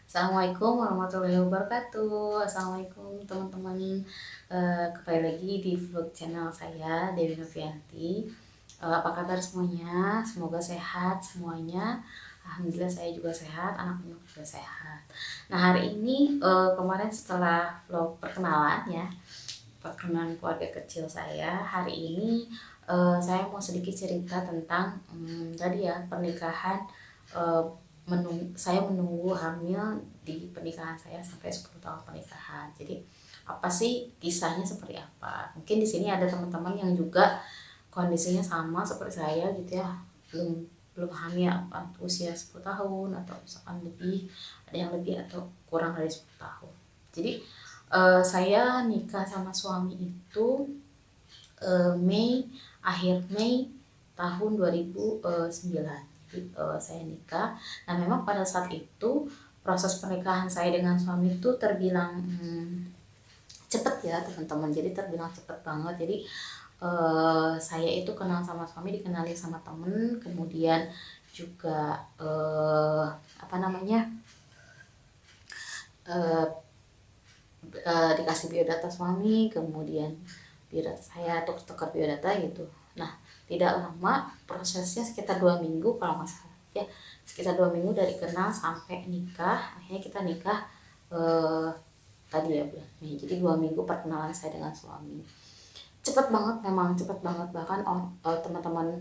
Assalamualaikum warahmatullahi wabarakatuh. Assalamualaikum teman-teman. Kembali lagi di vlog channel saya Dewi Novianti. Apa kabar semuanya? Semoga sehat semuanya. Alhamdulillah saya juga sehat, anak-anak juga sehat. Nah, hari ini kemarin setelah vlog perkenalan ya, perkenalan keluarga kecil saya, hari ini saya mau sedikit cerita tentang tadi ya, pernikahan. eh, saya menunggu hamil di pernikahan saya sampai 10 tahun pernikahan. Jadi apa sih kisahnya, seperti apa? Mungkin di sini ada teman-teman yang juga kondisinya sama seperti saya gitu ya, belum belum hamil usia 10 tahun atau misalkan lebih, ada yang lebih atau kurang dari 10 tahun. Jadi saya nikah sama suami itu akhir Mei tahun 2009. Jadi saya nikah. Nah, memang pada saat itu proses pernikahan saya dengan suami itu terbilang cepet ya teman-teman. Jadi terbilang cepet banget. Jadi saya itu kenal sama suami, dikenali sama temen, kemudian juga apa namanya, eh, dikasih biodata suami, kemudian biodata saya, tukar biodata gitu. Nah, tidak lama, prosesnya sekitar 2 minggu kalau nggak salah ya, sekitar 2 minggu dari kenal sampai nikah. Akhirnya kita nikah tadi ya bulan Mei. Jadi 2 minggu perkenalan saya dengan suami. Cepet banget, memang cepet banget, bahkan teman-teman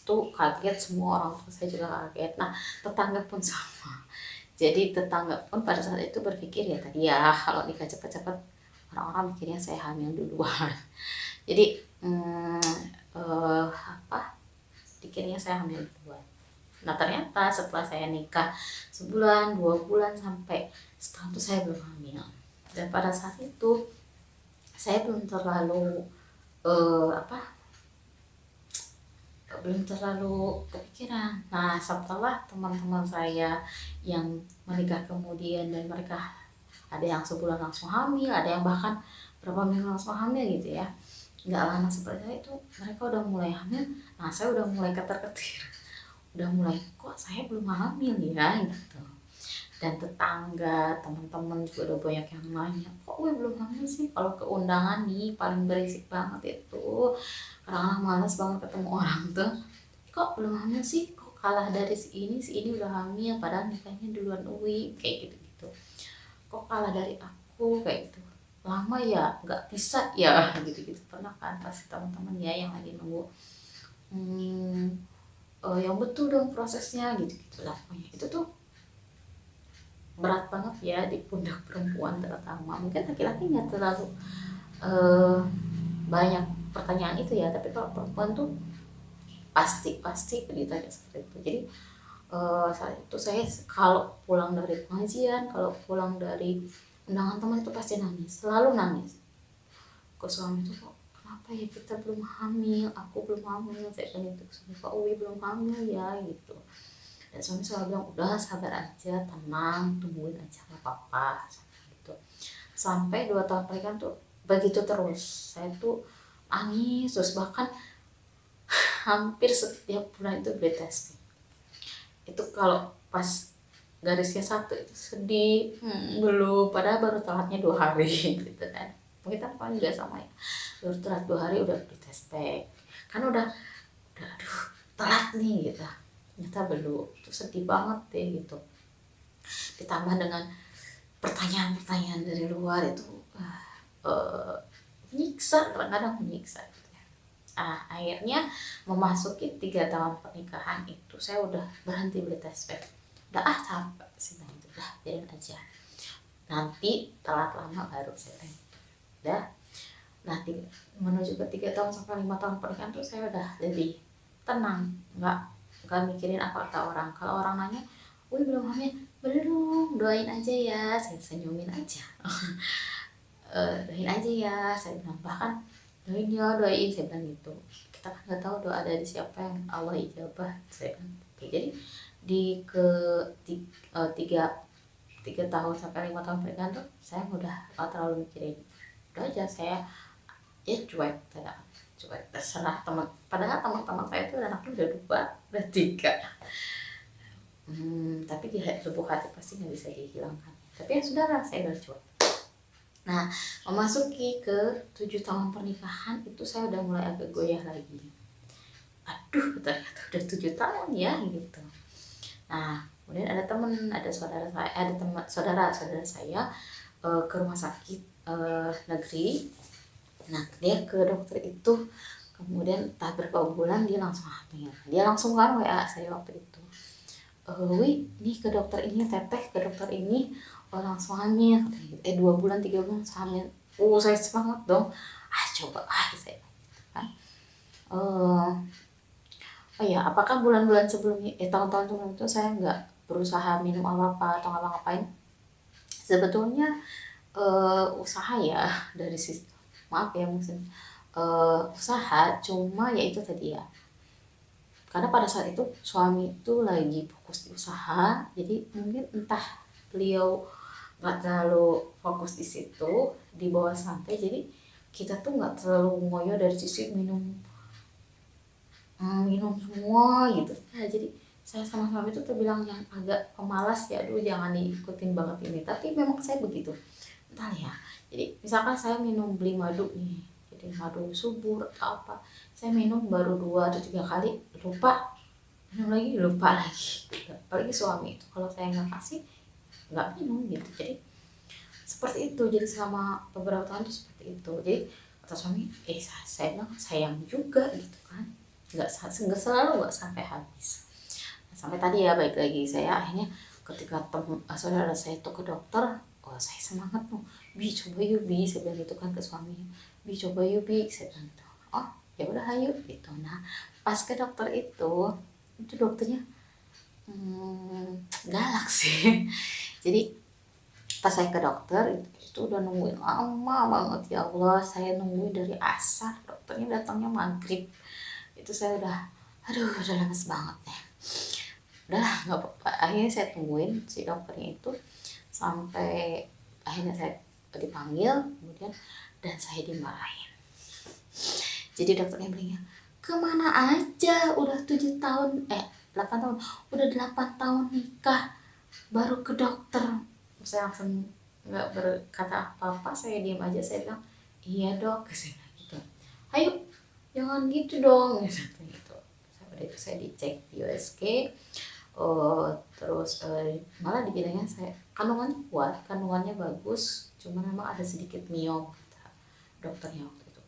tuh kaget, semua orang tua saya juga kaget. Nah, tetangga pun sama. Jadi tetangga pun pada saat itu berpikir ya, tadi ya, kalau nikah cepet-cepet orang-orang mikirnya saya hamil duluan. Jadi apa, dikiranya saya hamil duluan. Nah, ternyata setelah saya nikah sebulan, 2 bulan, sampai setahun itu saya belum hamil. Dan pada saat itu saya apa belum terlalu kepikiran. Nah, setelah teman-teman saya yang menikah kemudian, dan mereka ada yang sebulan langsung hamil, ada yang bahkan berapa minggu langsung hamil gitu ya, nggak lama seperti saya itu mereka udah mulai hamil. Nah, saya udah mulai ketar-ketir, udah mulai, kok saya belum hamil ya gitu. Dan tetangga, teman-teman juga udah banyak yang nanya, kok gue belum hamil sih. Kalau ke undangan nih paling berisik banget itu, karena malas banget ketemu orang tuh, kok belum hamil sih, kok kalah dari si ini udah hamil padahal nikahnya duluan Uwi, kayak gitu gitu. Kok kalah dari aku, kayak gitu, lama ya, nggak bisa ya gitu gitu. Pernah kan pasti teman-teman ya yang lagi nunggu, hmm, yang betul dong prosesnya gitu gitu lah. Pokoknya itu tuh berat banget ya di pundak perempuan terutama. Mungkin laki-laki nggak terlalu eh, banyak pertanyaan itu ya, tapi kalau perempuan tuh pasti pasti ditanya seperti itu. Jadi saat itu saya kalau pulang dari pengajian, kalau pulang dari undangan teman itu pasti nangis, selalu nangis ke suami tuh, kok kenapa ya kita belum hamil, aku belum hamil, saya kan itu suami, Pak Uwi belum hamil ya gitu. Dan suami selalu bilang, udah sabar aja, tenang, tungguin aja, gak apa-apa gitu. Sampai 2 tahun pernikahan tuh begitu terus, saya tuh nangis terus, bahkan hampir setiap bulan itu beli tes. Itu kalau pas garisnya satu itu sedih, belum, padahal baru telatnya 2 hari gitu kan. Mungkin kan juga sama ya, baru telat 2 hari udah beli tes pack, kan udah aduh, telat nih gitu, ternyata belum. Itu sedih banget deh gitu, ditambah dengan pertanyaan-pertanyaan dari luar itu, uh, menyiksa, kadang-kadang menyiksa gitu ya. Akhirnya memasuki 3 tahun pernikahan itu saya udah berhenti beli tes pack, udah capek sih, nah itu udah jadiin aja, nanti telat lama baru saya udah. Nah, menuju ke 3 tahun sampai 5 tahun pernikahan tuh saya udah lebih tenang, nggak mikirin apa kata orang. Kalau orang nanya, wih belum hamil, belum, doain aja ya, saya senyumin aja. Doain aja ya, saya bilang, bahkan doain ya, doain, saya bilang gitu. Kita kan nggak tahu doa dari siapa yang Allah ijabah, saya bilang gitu. Jadi tiga 3 tahun sampai 5 tahun pernikahan tuh saya udah gak terlalu mikirin, udah aja saya ya cuek, tidak cuek, terserah teman. Padahal teman-teman saya tuh anaknya udah 2, udah 3, Tapi di lubuk hati pasti nggak bisa dihilangkan. Tapi ya sudah, saya berjuang. Nah, memasuki ke 7 tahun pernikahan itu saya udah mulai agak goyah lagi. Aduh, ternyata udah 7 tahun ya gitu. Nah, kemudian ada saudara saya ke rumah sakit negeri. Nah, dia ke dokter itu, kemudian entah berapa bulan dia langsung hamil. Dia langsung kan WA saya waktu itu, nih ke dokter ini, teteh ke dokter ini, langsung hamil. 2 bulan 3 bulan hamil. Saya semangat dong, coba saya kan. Oh ya, apakah bulan-bulan sebelumnya, tahun-tahun sebelum itu saya nggak berusaha minum apa-apa atau ngapa-ngapain? Sebetulnya usaha ya, dari sisi, maaf ya mungkin usaha, cuma ya itu tadi ya, karena pada saat itu suami itu lagi fokus di usaha, jadi mungkin entah beliau nggak terlalu fokus di situ, di bawah santai, jadi kita tuh nggak terlalu ngoyo dari sisi minum semua gitu. Nah, jadi saya sama suami itu terbilang yang agak pemalas ya, aduh jangan diikutin banget ini, tapi memang saya begitu, entah ya. Jadi misalkan saya beli madu nih, jadi madu subur atau apa, saya minum baru 2 atau 3 kali, lupa lagi. Apalagi suami itu kalau saya nggak kasih, nggak minum gitu. Jadi seperti itu, jadi selama beberapa tahun itu seperti itu. Jadi kata suami, saya bilang sayang juga gitu kan, nggak selalu, nggak sampai habis. Sampai tadi ya, baik lagi, saya akhirnya ketika saudara saya itu ke dokter, saya semangat tuh, coba yuk saya bilang gitu kan ke suaminya, coba yuk saya bilang gitu. Ya udah ayo gitu. Nah, pas ke dokter itu dokternya galak sih. Jadi pas saya ke dokter itu udah nungguin lama banget, ya Allah, saya nungguin dari asar, dokternya datangnya maghrib. Itu saya udah lemes banget ya. Udah nggak apa-apa, akhirnya saya tungguin si dokternya itu sampai akhirnya saya dipanggil, kemudian dan saya dimarahin. Jadi dokternya bilangnya, kemana aja, udah 7 tahun 8 tahun, udah 8 tahun nikah baru ke dokter. Saya langsung nggak berkata apa-apa, saya diam aja, saya bilang iya dok, saya bilang gitu. Ayo jangan gitu dong gitu. Sampai itu saya dicek di USG, terus malah dibilangnya saya kandungannya kuat, kandungannya bagus, cuma memang ada sedikit miom kata dokternya waktu itu,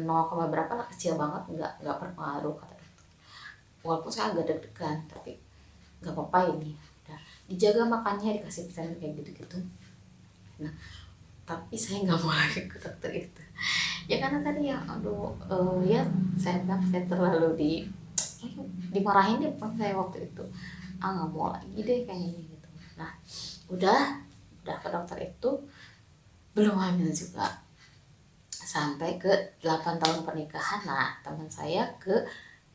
0, berapa lah, kecil banget, nggak berpengaruh kata dokter. Walaupun saya agak deg-degan, tapi nggak apa-apa, ini udah dijaga makannya, dikasih vitamin kayak gitu-gitu. Nah, tapi saya nggak mau lagi ke dokter itu ya, karena tadi ya ya saya bilang saya terlalu dimarahin deh saya waktu itu, nggak mau lagi deh kayaknya gitu. Nah, udah ke dokter itu, belum hamil juga sampai ke 8 tahun pernikahan. Nah, teman saya ke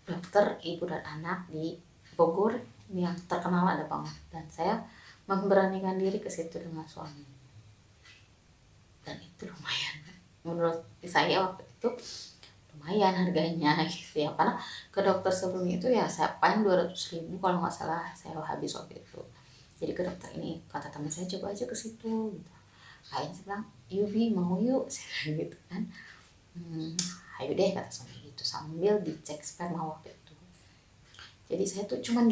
dokter ibu dan anak di Bogor yang terkenal, ada banget, dan saya memberanikan diri ke situ dengan suami, dan itu lumayan menurut saya waktu itu, lumayan harganya gitu ya, karena ke dokter sebelumnya itu ya saya paling 200.000 kalau nggak salah saya habis waktu itu. Jadi ke dokter ini, kata teman saya, coba aja ke situ gitu. Akhirnya saya bilang, yuk Bi, mau yuk, saya bilang gitu kan. Ayo deh kata suami gitu, sambil dicek sperma waktu itu. Jadi saya tuh cuman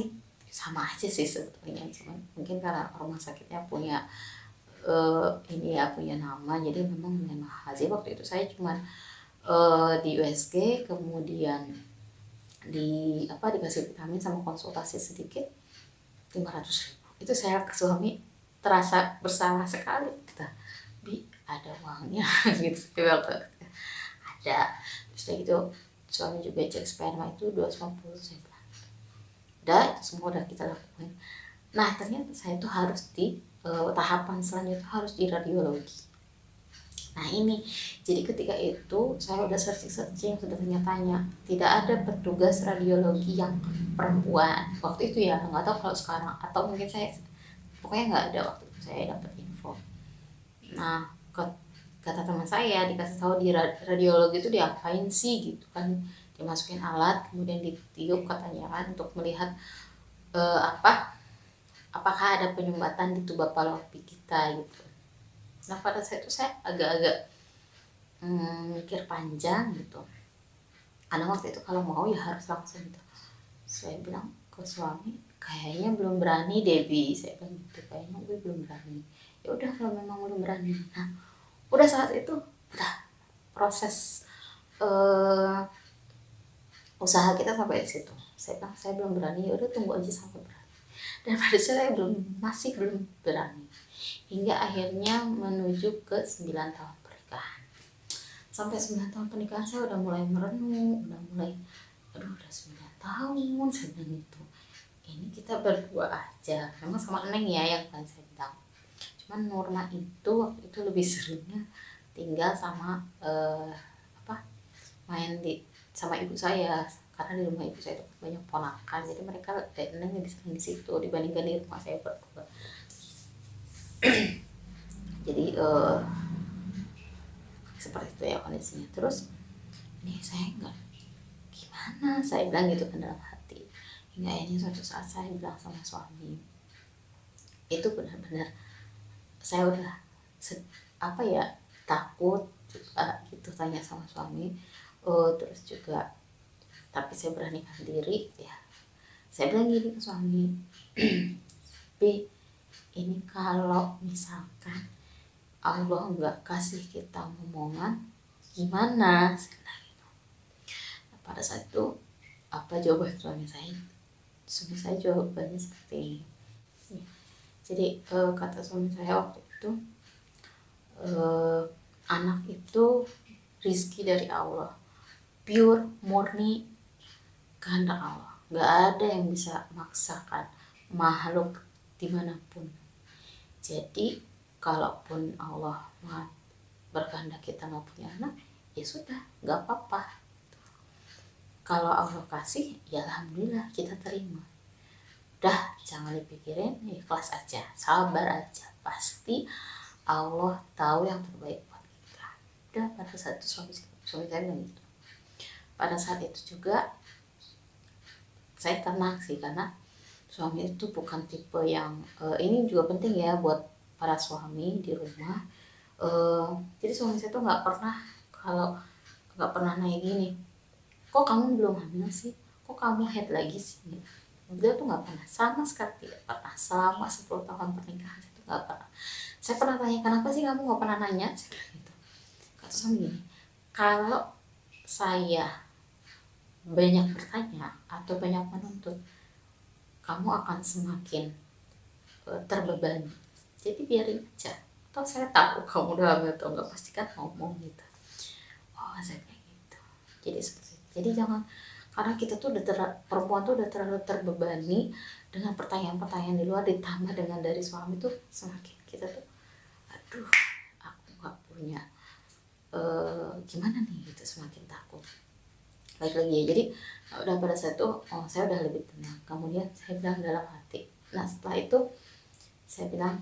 sama aja sih sebetulnya, cuman mungkin karena rumah sakitnya punya punya nama, jadi memang mahal sih waktu itu. Saya cuman di USG, kemudian dikasih vitamin sama konsultasi sedikit, 500.000. Itu saya ke suami terasa bersalah sekali, kita Bi ada uangnya gitu waktu ada. Terus gitu suami juga cek sperma itu 250, saya bilang udah, itu semua udah kita lakukan. Nah, ternyata saya tuh harus di tahapan selanjutnya harus di radiologi. Nah ini, jadi ketika itu saya udah searching, sudah tanya-tanya, tidak ada petugas radiologi yang perempuan waktu itu ya, nggak tahu kalau sekarang, atau mungkin pokoknya nggak ada waktu itu saya dapat info. Nah, kata teman saya, dikasih tahu di radiologi itu diapain sih gitu kan, dimasukin alat kemudian ditiup katanya kan, untuk melihat apakah ada penyumbatan di tuba fallopi kita gitu. Nah pada saat itu saya agak-agak mikir panjang gitu, karena waktu itu kalau mau ya harus langsung gitu. Saya bilang ke suami, kayaknya belum berani Debbie, saya bilang gitu, kayaknya gue belum berani. Ya udah kalau memang belum berani. Nah udah saat itu udah proses usaha kita sampai di situ. Saya bilang saya belum berani, ya udah tunggu aja sampai berani. Dan pada saat saya masih belum berani, hingga akhirnya menuju ke 9 tahun pernikahan. Sampai 9 tahun pernikahan saya udah mulai merenung, udah mulai aduh udah 9 tahun saya bilang gitu, ini kita berdua aja, memang sama Neng ya yang kan saya bilang, cuman Nurma itu waktu itu lebih seringnya tinggal sama main sama ibu saya, karena di rumah ibu saya itu banyak ponakan, jadi mereka Neng lebih sering di situ dibandingkan di rumah saya berdua. Jadi seperti itu ya kondisinya. Terus ini saya enggak gimana, saya bilang gitu kan dalam hati. Hingga akhirnya suatu saat saya bilang sama suami, itu benar-benar saya udah takut juga gitu tanya sama suami. Terus juga tapi saya beranikan diri ya, saya bilang gini ke suami, Bi, ini kalau misalkan Allah nggak kasih kita ngomongan gimana, saya bilang gitu. Nah, pada saat itu apa jawaban suami saya? Suami saya jawabannya seperti ini. Jadi kata suami saya waktu itu, anak itu rizki dari Allah, pure murni kehendak Allah, nggak ada yang bisa maksakan makhluk dimanapun. Jadi kalaupun Allah berkehendak kita nggak punya anak, ya sudah nggak apa-apa. Kalau Allah kasih ya alhamdulillah kita terima, udah jangan dipikirin, ikhlas aja, sabar aja, pasti Allah tahu yang terbaik buat kita. Udah pada saat itu suami saya bilang gitu. Pada saat itu juga saya tenang sih, karena suami itu bukan tipe yang ini juga penting ya buat para suami di rumah. Jadi suami saya tuh nggak pernah nanya gini, kok kamu belum hamil sih, kok kamu head lagi sih. Dia tuh nggak pernah, sama sekali tidak pernah selama 10 tahun pernikahan itu nggak pernah. Saya pernah tanya, kenapa sih kamu nggak pernah nanya, saya bilang gitu. Kata suami gini, kalau saya banyak bertanya atau banyak menuntut, kamu akan semakin terbebani. Jadi biarin aja. Atau saya tahu kamu udah hamil atau enggak, pasti kan ngomong gitu. Oh, saya kayak gitu. Jadi seperti itu. Jadi jangan, karena kita tuh perempuan tuh udah terlalu terbebani dengan pertanyaan-pertanyaan di luar, ditambah dengan dari suami tuh semakin kita tuh aduh aku nggak punya gimana nih gitu, semakin takut lagi ya. Jadi udah pada saat itu saya udah lebih tenang. Kemudian saya bilang dalam hati, nah setelah itu saya bilang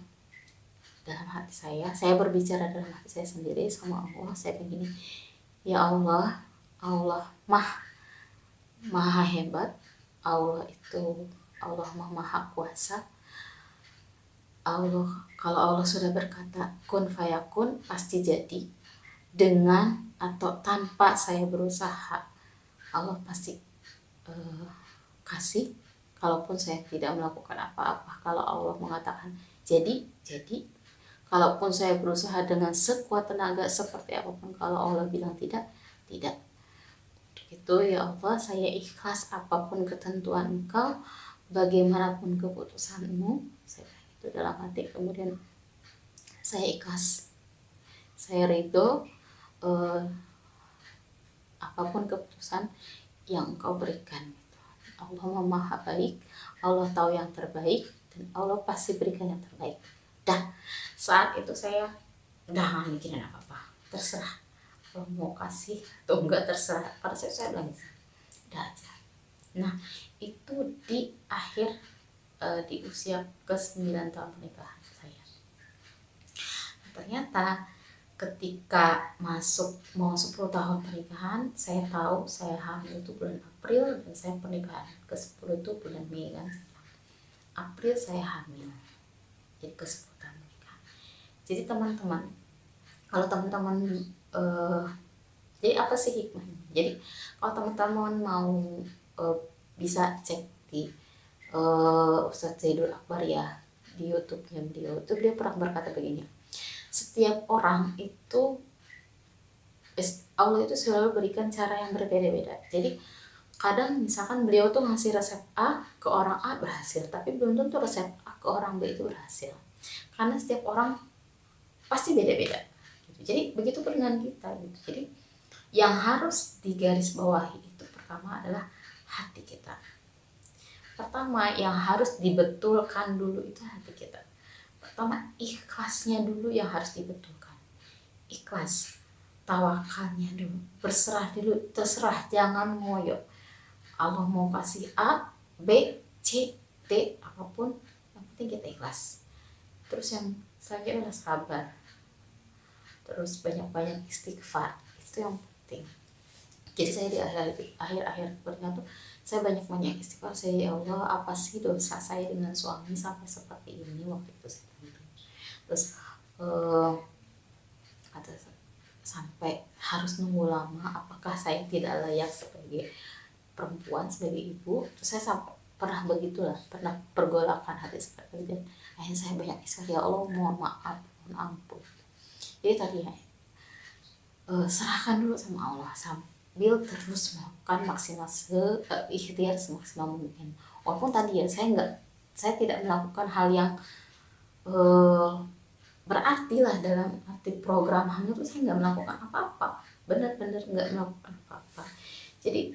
dalam hati saya berbicara dalam hati saya sendiri sama Allah. Saya bilang gini, ya Allah, Allah maha hebat, Allah maha kuasa. Allah, kalau Allah sudah berkata kun fayakun, pasti jadi, dengan atau tanpa saya berusaha Allah pasti kasih. Kalaupun saya tidak melakukan apa-apa, kalau Allah mengatakan jadi. Kalaupun saya berusaha dengan sekuat tenaga seperti apapun, kalau Allah bilang tidak. Itu ya Allah, saya ikhlas apapun ketentuan Engkau, bagaimanapun keputusanmu. Saya itu dalam hati. Kemudian saya ikhlas, saya ridho apapun keputusan yang Engkau berikan. Allah maha baik, Allah tahu yang terbaik, dan Allah pasti berikan yang terbaik. Dan saat itu saya udah gak mikirin apa-apa, terserah kalau mau kasih atau enggak, terserah. Pada saat saya bilang udah aja. Nah itu di akhir di usia ke-9 tahun pernikahan saya. Ternyata ketika mau 10 tahun pernikahan, saya tahu saya hamil itu bulan April, dan saya pernikahan ke-10 itu bulan Mei kan. April saya hamil, jadi kesebutan menikah. Jadi teman-teman, kalau teman-teman jadi apa sih hikmahnya? Jadi kalau teman-teman mau bisa cek di Ustadz Zaidul Akbar ya, di YouTube-nya beliau itu, dia pernah berkata begini, setiap orang itu Allah itu selalu berikan cara yang berbeda-beda. Jadi kadang misalkan beliau tuh ngasih resep A ke orang A berhasil, tapi belum tentu resep A ke orang B itu berhasil, karena setiap orang pasti beda-beda gitu. Jadi begitu pun dengan kita gitu. Jadi yang harus digarisbawahi itu pertama adalah hati kita. Pertama yang harus dibetulkan dulu itu hati kita. Pertama ikhlasnya dulu yang harus dibetulkan. Ikhlas, tawakalnya dulu, berserah dulu, terserah, jangan ngoyo. Allah mau kasih A, B, C, D, apapun, yang penting kita ikhlas. Terus yang selanjutnya adalah sabar. Terus banyak-banyak istighfar, itu yang penting. Jadi saya di akhir-akhir pernikahan tuh saya banyak-banyak istighfar. Saya, ya Allah, apa sih dosa saya dengan suami sampai seperti ini waktu itu saya bilang. Terus kata sampai harus nunggu lama, apakah saya tidak layak sebagai perempuan, sebagai ibu. Terus saya sampai pernah begitulah, pernah pergolakan hati seperti itu. Dan akhirnya saya banyak istighfar, ya Allah mohon maaf, mohon ampun. Jadi tadi ya, serahkan dulu sama Allah sambil terus melakukan maksimal ikhtiar semaksimal mungkin. Walaupun tadi ya saya tidak melakukan hal yang berarti lah, dalam arti program hamil itu saya nggak melakukan apa-apa, benar-benar nggak melakukan apa-apa. Jadi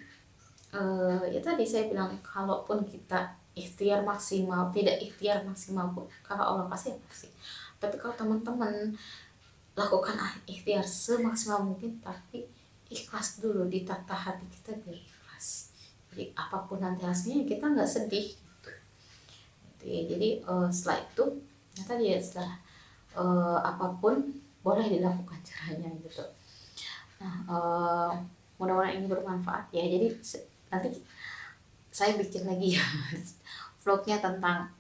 ya tadi saya bilang, kalaupun kita ikhtiar maksimal, tidak ikhtiar maksimal pun kalau Allah kasih ya pasti. Tapi kalau teman-teman lakukan ikhtiar semaksimal mungkin, tapi ikhlas dulu, ditata hati kita biar ikhlas. Jadi apapun nanti hasilnya kita nggak sedih gitu. Jadi setelah itu ya tadi ya, setelah apapun boleh dilakukan caranya gitu. Nah mudah-mudahan ini bermanfaat ya. Jadi nanti saya bikin lagi ya vlognya tentang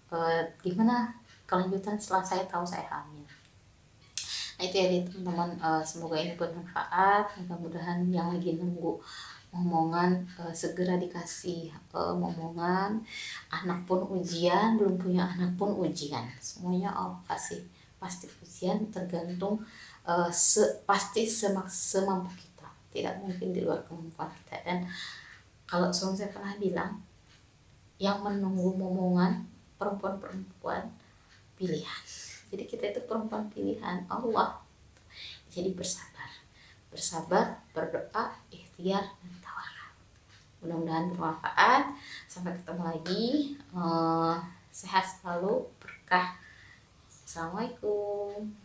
gimana kelanjutan setelah saya tahu saya hamil. Nah itu ya teman-teman, semoga ini bermanfaat. Mudah-mudahan yang lagi nunggu momongan segera dikasih momongan. Anak pun ujian, belum punya anak pun ujian, semuanya Allah kasih pasti ujian, tergantung pasti semampu kita, tidak mungkin di luar kemampuan kita. Dan kalau suami saya pernah bilang, yang menunggu momongan perempuan-perempuan pilihan. Jadi kita itu perempuan pilihan Allah. Jadi bersabar, berdoa, ikhtiar, dan tawakal. Mudah-mudahan bermanfaat. Sampai ketemu lagi. Sehat selalu, berkah. Assalamualaikum.